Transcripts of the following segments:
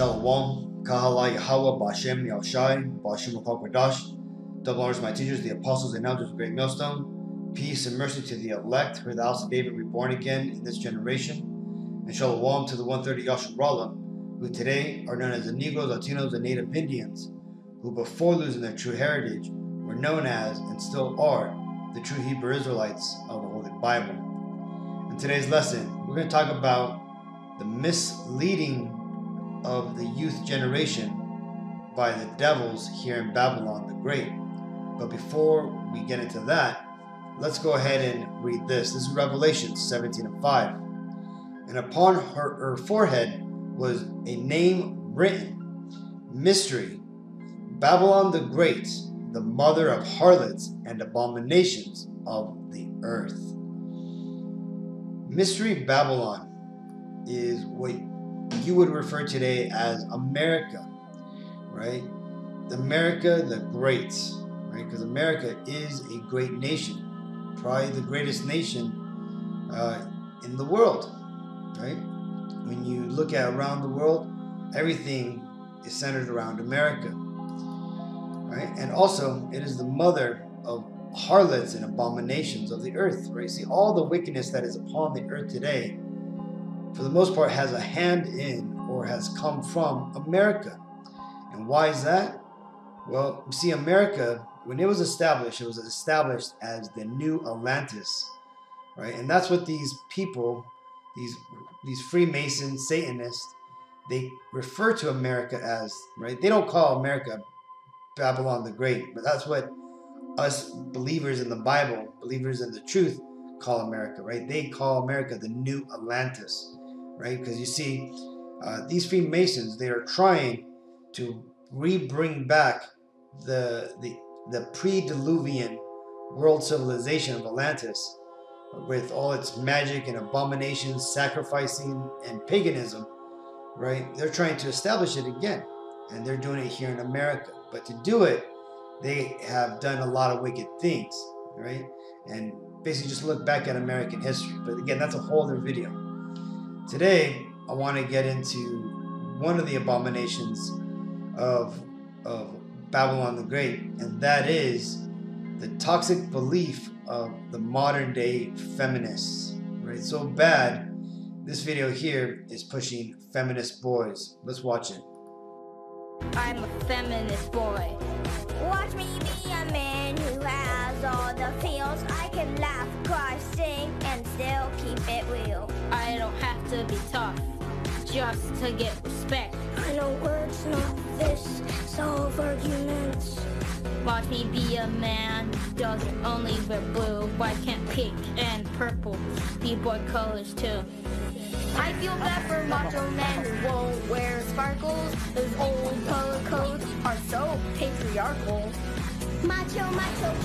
Shalom, Kahala Yahweh, Bashem Yahushai, Bashem Kwadash. Double honors to my teachers, the apostles and elders of Great Millstone. Peace and mercy to the elect, who are the house of David reborn again in this generation. And Shalom to the 130 Yasharallah, who today are known as the Negroes, Latinos, and Native Indians, who before losing their true heritage were known as, and still are, the true Hebrew Israelites of the Holy Bible. In today's lesson, we're going to talk about the misleading of the youth generation by the devils here in Babylon the Great. But before we get into that, let's go ahead and read this. This is Revelation 17:5. And upon her forehead was a name written, Mystery, Babylon the Great, the mother of harlots and abominations of the earth. Mystery Babylon is what you would refer today as America, right? America the Great, right? Because America is a great nation, probably the greatest nation in the world, right? When you look at around the world, everything is centered around America, right? And also, it is the mother of harlots and abominations of the earth, right? See, all the wickedness that is upon the earth today, for the most part, has a hand in or has come from America. And why is that? Well, you see, America, when it was established as the new Atlantis, right? And that's what these people, these Freemasons, Satanists, they refer to America as, right? They don't call America Babylon the Great, but that's what us believers in the Bible, believers in the truth, call America, right? They call America the new Atlantis, right? Because you see, these Freemasons, they are trying to bring back the pre-Diluvian world civilization of Atlantis with all its magic and abominations, sacrificing and paganism, right? They're trying to establish it again, and they're doing it here in America. But to do it, they have done a lot of wicked things, right? And basically just look back at American history. But again, that's a whole other video. Today, I want to get into one of the abominations of Babylon the Great, and that is the toxic belief of the modern day feminists, right? So bad, this video here is pushing feminist boys. Let's watch it. I'm a feminist boy. Watch me be a man who has all the feels. I can laugh, cry, sing, and still keep it real. I don't have to be tough just to get respect. I know words not this, solve arguments. Watch me be a man who doesn't only wear blue. Why can't pink and purple be boy colors too? I feel bad for macho men who won't wear sparkles. Those old color codes are so patriarchal. Macho,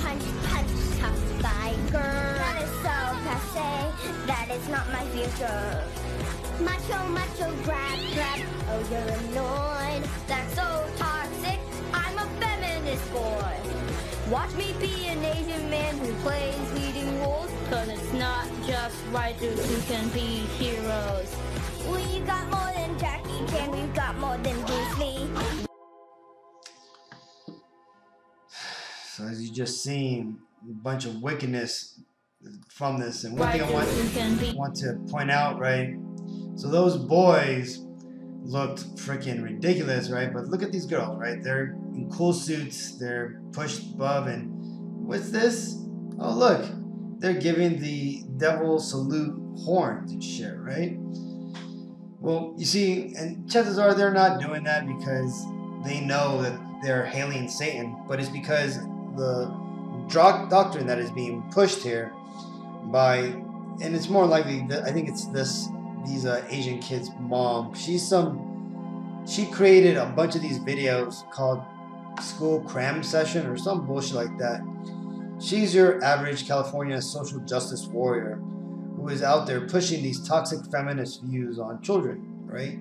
punch, tough guy, girl. That is so passe, that is not my future. Macho, grab, oh you're annoyed. That's so toxic, I'm a feminist boy. Watch me be an Asian man who plays leading roles. Cause it's not just writers who can be heroes. We got more than Jackie Chan, we've got more than Bruce Lee. So as you just seen, a bunch of wickedness from this. And one thing I want to point out, right? So those boys looked freaking ridiculous, right? But look at these girls, right? They're in cool suits, they're pushed above, and what's this? Oh, look, they're giving the devil salute horns and shit, right? Well, you see, and chances are they're not doing that because they know that they're hailing Satan, but it's because the doctrine that is being pushed here by, and it's more likely that I think it's these Asian kids' mom. She created a bunch of these videos called School Cram Session or some bullshit like that. She's your average California social justice warrior who is out there pushing these toxic feminist views on children, right?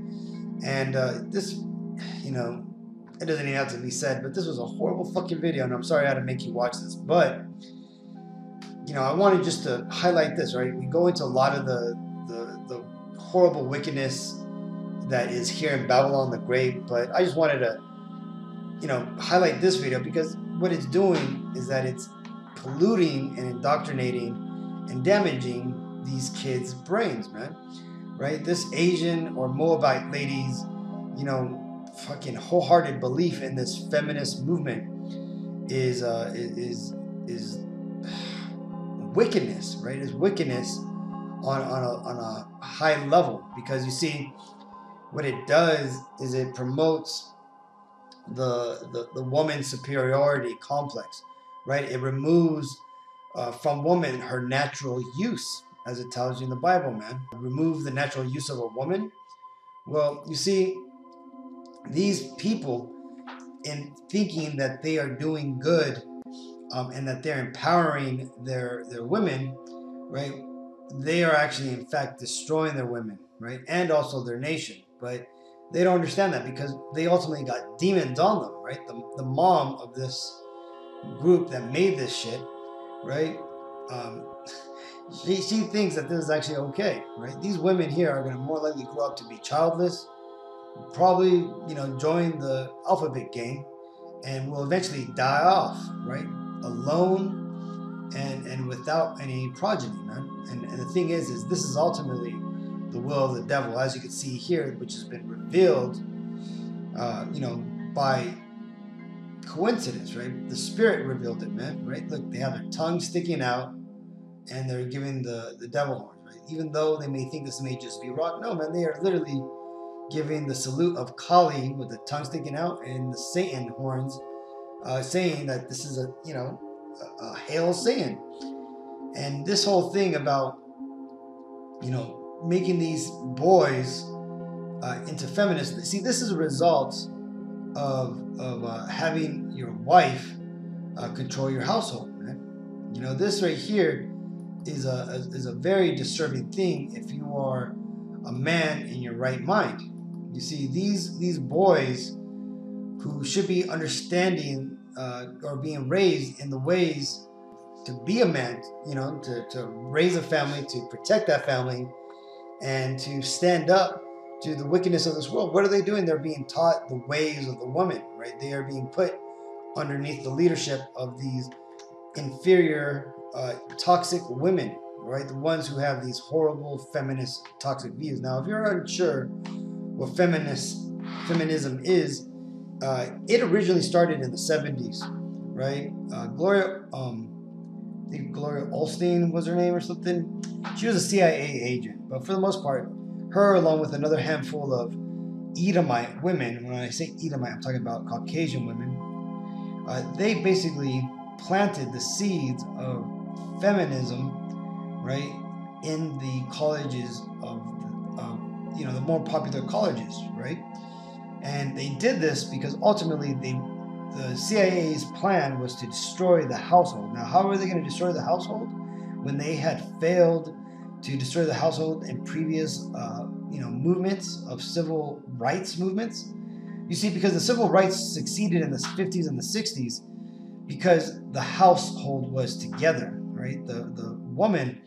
And this, you know, it doesn't even have to be said, but this was a horrible fucking video, and I'm sorry I had to make you watch this. But, you know, I wanted just to highlight this, right? We go into a lot of the horrible wickedness that is here in Babylon the Great. But I just wanted to, highlight this video because what it's doing is that it's polluting and indoctrinating and damaging these kids' brains, man. Right? This Asian or Moabite lady's, fucking wholehearted belief in this feminist movement is wickedness, right? Is wickedness on a high level, because you see what it does is it promotes the woman's superiority complex, right? It removes from woman her natural use, as it tells you in the Bible, man. Remove the natural use of a woman. Well, you see, these people, in thinking that they are doing good and that they're empowering their women, right? They are actually, in fact, destroying their women, right? And also their nation. But they don't understand that because they ultimately got demons on them, right? The mom of this group that made this shit, right? She thinks that this is actually okay, right? These women here are going to more likely grow up to be childless, probably, join the alphabet gang, and will eventually die off, right? Alone and without any progeny, man. And the thing is this is ultimately the will of the devil, as you can see here, which has been revealed, by coincidence, right? The Spirit revealed it, man, right? Look, they have their tongue sticking out, and they're giving the devil horns, right? Even though they may think this may just be rock, no, man, they are literally giving the salute of Kali with the tongue sticking out and the Satan horns, saying that this is a hail Satan. And this whole thing about making these boys into feminists. See, this is a result of having your wife control your household, man. This right here is a very disturbing thing if you are a man in your right mind. You see, these boys who should be understanding or being raised in the ways to be a man, to raise a family, to protect that family, and to stand up to the wickedness of this world. What are they doing? They're being taught the ways of the woman, right? They are being put underneath the leadership of these inferior, toxic women, right? The ones who have these horrible feminist, toxic views. Now, if you're unsure what feminism is, it originally started in the 70s, right? Gloria Olstein was her name or something. She was a CIA agent, but for the most part, her along with another handful of Edomite women, when I say Edomite, I'm talking about Caucasian women, they basically planted the seeds of feminism, right, in the colleges of the more popular colleges, right? And they did this because ultimately the CIA's plan was to destroy the household. Now, how are they going to destroy the household when they had failed to destroy the household in previous, movements of civil rights movements? You see, because the civil rights succeeded in the 50s and the 60s because the household was together, right? The woman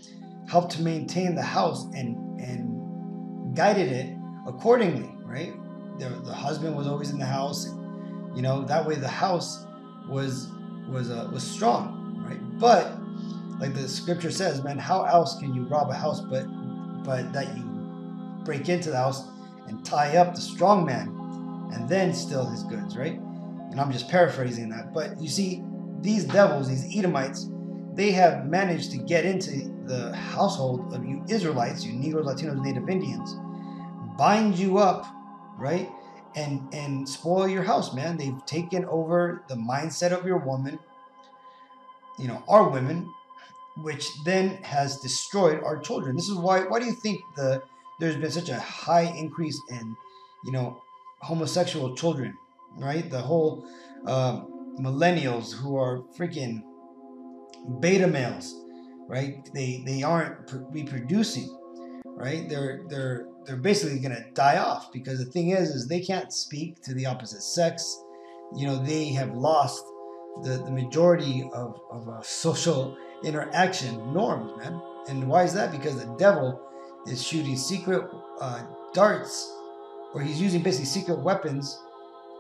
helped to maintain the house and guided it accordingly, right? The husband was always in the house, and that way the house was strong, right? But like the scripture says, man, how else can you rob a house but that you break into the house and tie up the strong man and then steal his goods, right? And I'm just paraphrasing that. But you see, these devils, these Edomites, they have managed to get into the household of you Israelites, you Negroes, Latinos, Native Indians, bind you up, right? And spoil your house, man. They've taken over the mindset of your woman, our women, which then has destroyed our children. This is why do you think there's been such a high increase in, homosexual children, right? The whole millennials who are freaking beta males, right? They aren't reproducing, right? They're basically gonna die off because the thing is they can't speak to the opposite sex. They have lost the majority of social interaction norms, man. And why is that? Because the devil is shooting secret darts or he's using basically secret weapons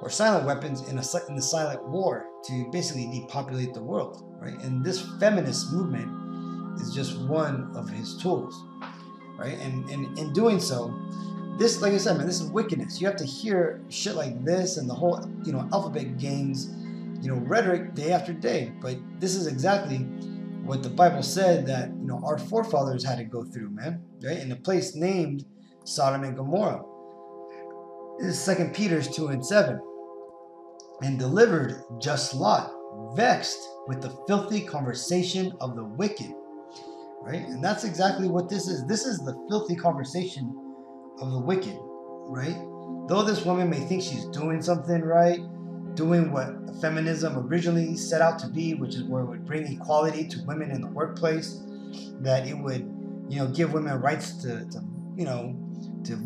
or silent weapons in the silent war to basically depopulate the world, right? And this feminist movement is just one of his tools, right? And in doing so, this, like I said, man, this is wickedness. You have to hear shit like this and the whole, alphabet gangs, rhetoric day after day. But this is exactly what the Bible said that, our forefathers had to go through, man, right? In a place named Sodom and Gomorrah. This is 2 Peter 2:7. And delivered just Lot, vexed with the filthy conversation of the wicked, right? And that's exactly what this is. This is the filthy conversation of the wicked, right? Though this woman may think she's doing something right, doing what feminism originally set out to be, which is where it would bring equality to women in the workplace, that it would, give women rights to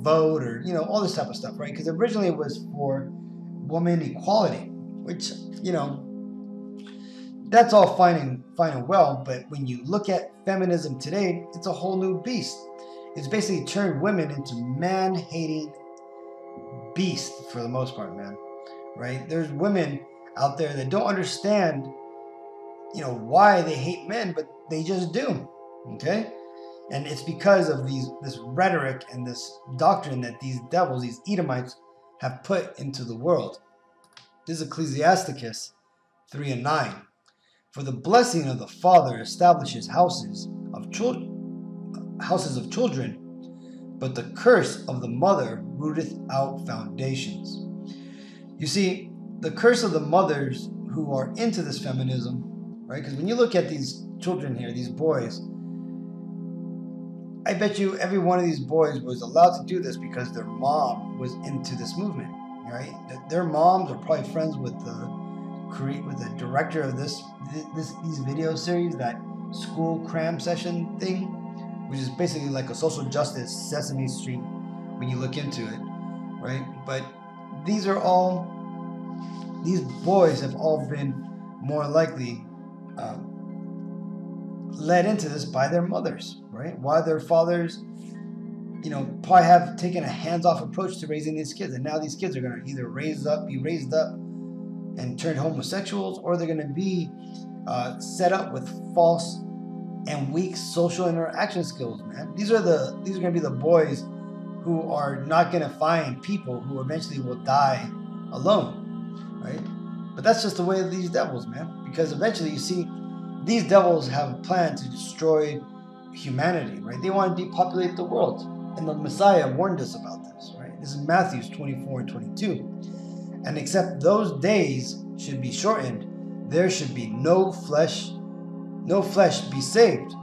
vote, or, all this type of stuff, right? Because originally it was for woman equality, which, that's all fine and well, but when you look at feminism today, it's a whole new beast. It's basically turned women into man-hating beasts for the most part, man, right? There's women out there that don't understand, why they hate men, but they just do, okay? And it's because of this rhetoric and this doctrine that these devils, these Edomites, have put into the world. This is Ecclesiasticus 3:9. For the blessing of the father establishes houses of children, but the curse of the mother rooteth out foundations. You see, the curse of the mothers who are into this feminism, right? Because when you look at these children here, these boys, I bet you every one of these boys was allowed to do this because their mom was into this movement, right? Their moms are probably friends with the director of these video series, that school cram session thing, which is basically like a social justice Sesame Street when you look into it, right? But these boys have all been more likely led into this by their mothers, right? While their fathers, probably have taken a hands-off approach to raising these kids, and now these kids are going to either be raised up and turned homosexuals, or they're going to be set up with false and weak social interaction skills, man. These are going to be the boys who are not going to find people who eventually will die alone, right? But that's just the way of these devils, man. Because eventually, you see, these devils have a plan to destroy humanity, right? They want to depopulate the world. And the Messiah warned us about this, right? This is Matthew 24:22. And except those days should be shortened, there should be no flesh be saved.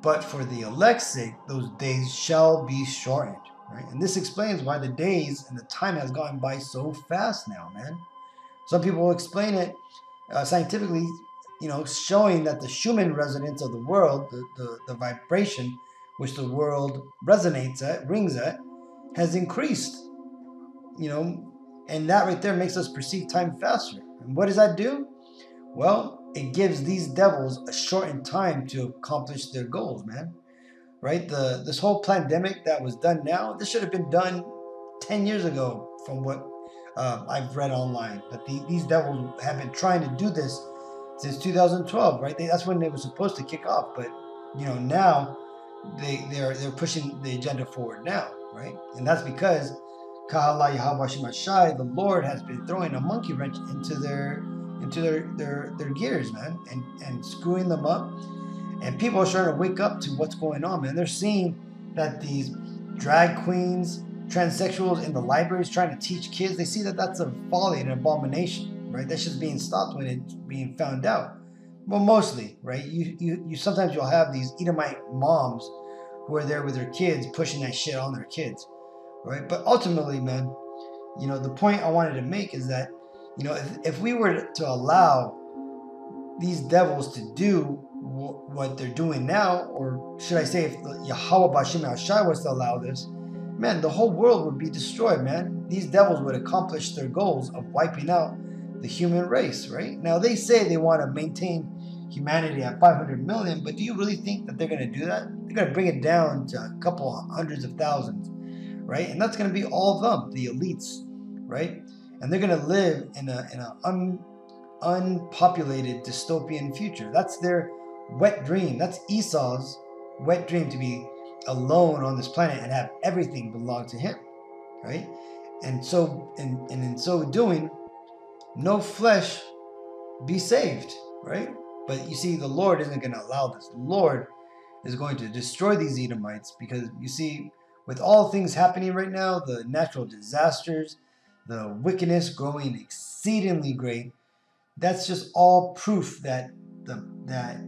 But for the elect's sake, those days shall be shortened, right? And this explains why the days and the time has gone by so fast now, man. Some people will explain it scientifically, showing that the Schumann resonance of the world, the vibration which the world rings at, has increased, and that right there makes us perceive time faster. And what does that do? Well, it gives these devils a shortened time to accomplish their goals, man. Right? This whole pandemic that was done now, this should have been done 10 years ago, from what I've read online. That these devils have been trying to do this since 2012, right? That's when they were supposed to kick off. But now they're pushing the agenda forward now, right? And that's because the Lord has been throwing a monkey wrench into their gears, man, and screwing them up. And people are starting to wake up to what's going on, man. They're seeing that these drag queens, transsexuals in the libraries trying to teach kids, they see that that's a folly and an abomination, right? That's just being stopped when it's being found out. Well, mostly, right? You sometimes you'll have these Edomite moms who are there with their kids pushing that shit on their kids, right? But ultimately, man, the point I wanted to make is that, if we were to allow these devils to do what they're doing now, or should I say, if Yahweh Bashim Ashai was to allow this, man, the whole world would be destroyed, man. These devils would accomplish their goals of wiping out the human race, right? Now, they say they want to maintain humanity at 500 million, but do you really think that they're going to do that? They're going to bring it down to a couple hundreds of thousands, right? And that's going to be all of them, the elites, right? And they're going to live in an unpopulated dystopian future. That's their wet dream. That's Esau's wet dream, to be alone on this planet and have everything belong to him, right? And so, in so doing, no flesh be saved, right? But you see, the Lord isn't going to allow this. The Lord is going to destroy these Edomites, because you see, with all things happening right now, the natural disasters, the wickedness growing exceedingly great, that's just all proof that that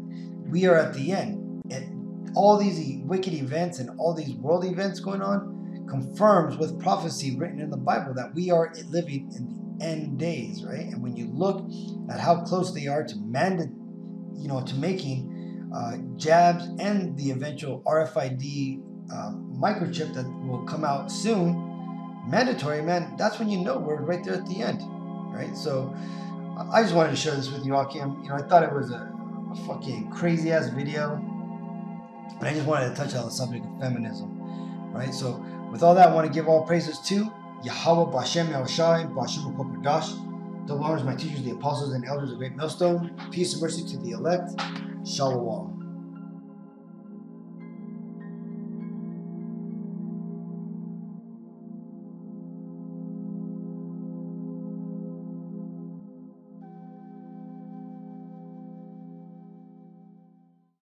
we are at the end. And all these wicked events and all these world events going on confirms with prophecy written in the Bible that we are living in the end days, right? And when you look at how close they are to to making jabs and the eventual RFID microchip that will come out soon, mandatory, man, that's when you know we're right there at the end, right? So I just wanted to share this with you, Akim. I thought it was a fucking crazy ass video, and I just wanted to touch on the subject of feminism, right? So with all that, I want to give all praises to Yahweh, Bashem, Yahushai, Bashem, Kokodash. Double honors my teachers, the apostles and elders of Great Millstone. Peace and mercy to the elect. Shalom.